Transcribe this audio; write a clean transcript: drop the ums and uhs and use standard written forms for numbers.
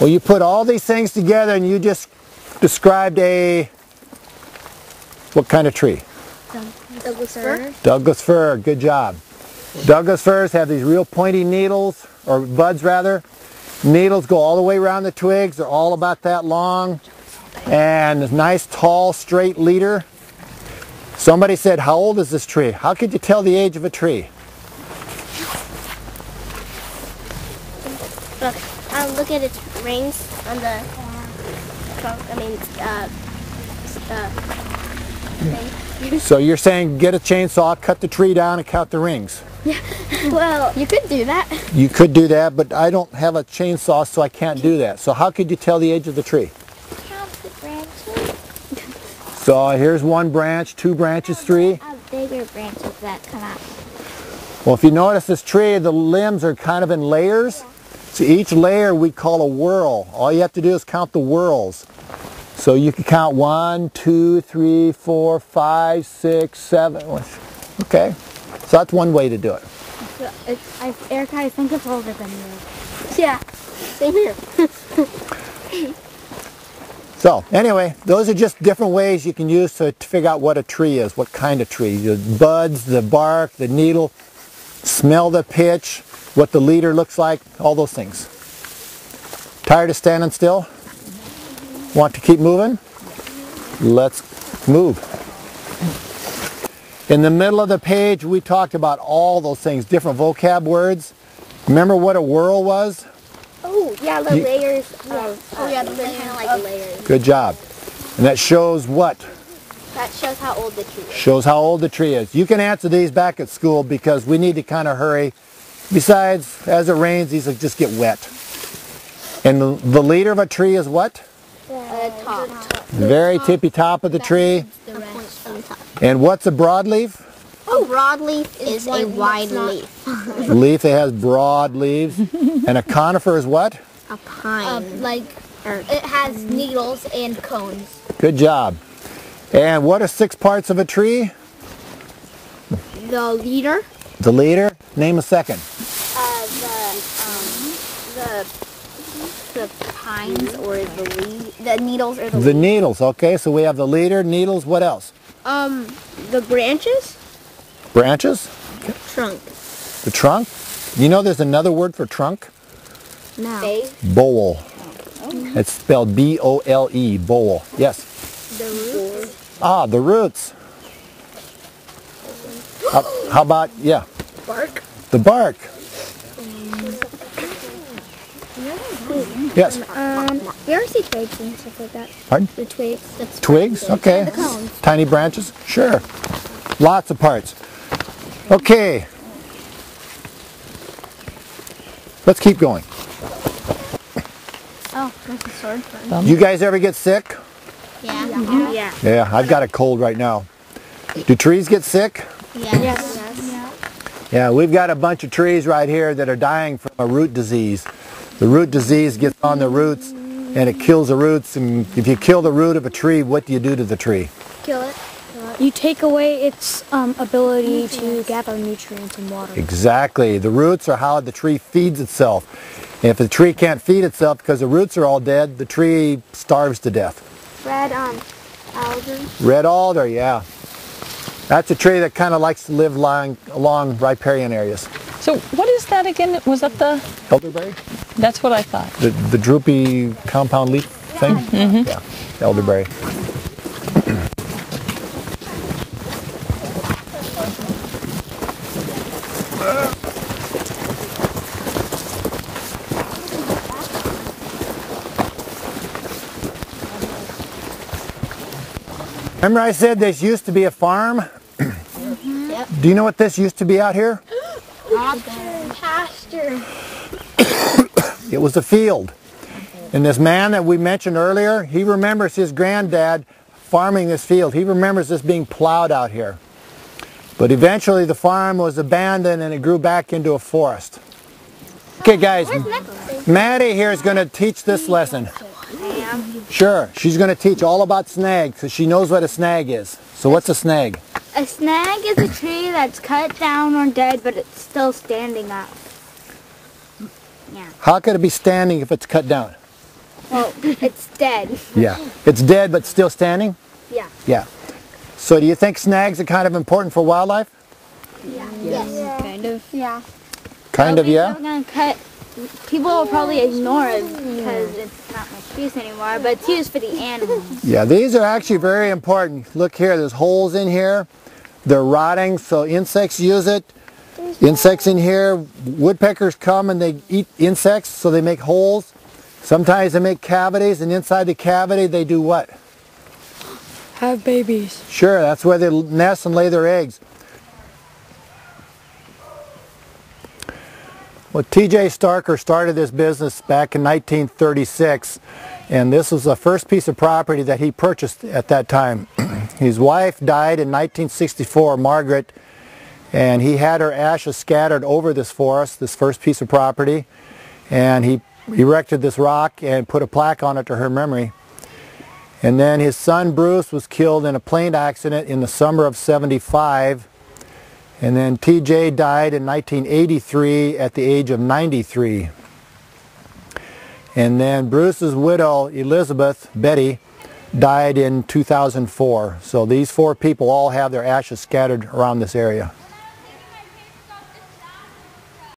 Well, you put all these things together and you just described what kind of tree? Douglas fir. Douglas fir, good job. Douglas firs have these real pointy needles, or buds rather. Needles go all the way around the twigs. They're all about that long. And a nice, tall, straight leader. Somebody said, how old is this tree? How could you tell the age of a tree? Look at its rings on the trunk. Thing. So you're saying get a chainsaw, cut the tree down, and count the rings. Yeah. Well, you could do that. You could do that, but I don't have a chainsaw, so I can't do that. So how could you tell the age of the tree? Count the branches. So here's one branch, two branches, three. Bigger branches that come out. Well, if you notice this tree, the limbs are kind of in layers. So each layer we call a whorl. All you have to do is count the whorls. So you can count 1, 2, 3, 4, 5, 6, 7. Okay. So that's one way to do it. Erica, I think it's older than you. Yeah. Same here. So anyway, those are just different ways you can use to figure out what a tree is, what kind of tree. The buds, the bark, the needle, smell the pitch, what the leader looks like, all those things. Tired of standing still? Want to keep moving? Let's move. In the middle of the page, we talked about all those things, different vocab words. Remember what a whorl was? Oh, yeah, the layers. They're kind of like layers. Good job. And that shows what? That shows how old the tree is. Shows how old the tree is. You can answer these back at school because we need to kind of hurry. Besides, as it rains, these will just get wet. And the leader of a tree is what? The top. The very tippy top of the tree. And what's a broadleaf? A broadleaf is a wide leaf. Leaf that has broad leaves. And a conifer is what? A pine. It has needles and cones. Good job. And what are 6 parts of a tree? The leader. The leader. Name a second. The pines or the needles or the needles. Okay, so we have the leader, needles. What else? The branches. Branches. Okay. Trunk. The trunk. You know, there's another word for trunk. No. Bole. It's spelled B-O-L-E. Bole. Yes. The roots. Ah, the roots. How about, yeah. Bark. The bark. Yes. We ever see twigs and stuff like that? Pardon? The twigs. Twigs? Okay. The cones. Tiny branches? Sure. Lots of parts. Okay. Let's keep going. Oh, there's a sword for You guys ever get sick? Yeah. Mm-hmm. Yeah. Yeah, I've got a cold right now. Do trees get sick? Yes. Yeah, we've got a bunch of trees right here that are dying from a root disease. The root disease gets on the roots and it kills the roots. And if you kill the root of a tree, what do you do to the tree? Kill it. You take away its ability to gather nutrients and water. Exactly. The roots are how the tree feeds itself. And if the tree can't feed itself because the roots are all dead, the tree starves to death. Red alder. Red alder, yeah. That's a tree that kind of likes to live along riparian areas. So what is that again? Was that the... Elderberry? That's what I thought. The droopy compound leaf thing? Mm-hmm. Yeah, elderberry. Remember I said this used to be a farm? Mm-hmm. Yep. Do you know what this used to be out here? Pasture. It was a field. And this man that we mentioned earlier, he remembers his granddad farming this field. He remembers this being plowed out here. But eventually the farm was abandoned and it grew back into a forest. Okay guys, Maddie here is going to teach this lesson. Sure, she's going to teach all about snags because she knows what a snag is. So what's a snag? A snag is a tree that's cut down or dead, but it's still standing up. Yeah. How could it be standing if it's cut down? Well, it's dead. Yeah. It's dead but still standing? Yeah. Yeah. So do you think snags are kind of important for wildlife? Yeah. Yes. Kind of. Yeah. Kind of, yeah? We're gonna cut. People will probably ignore it because it's not much use anymore, but it's used for the animals. Yeah, these are actually very important. Look here, there's holes in here. They're rotting, so insects use it. Insects in here, woodpeckers come and they eat insects, so they make holes. Sometimes they make cavities, and inside the cavity they do what? Have babies. Sure, that's where they nest and lay their eggs. Well, T.J. Starker started this business back in 1936, and this was the first piece of property that he purchased at that time. His wife died in 1964, Margaret, and he had her ashes scattered over this forest, this first piece of property, and he erected this rock and put a plaque on it to her memory. And then his son Bruce was killed in a plane accident in the summer of '75. And then T.J. died in 1983 at the age of 93. And then Bruce's widow, Elizabeth, Betty, died in 2004. So these four people all have their ashes scattered around this area.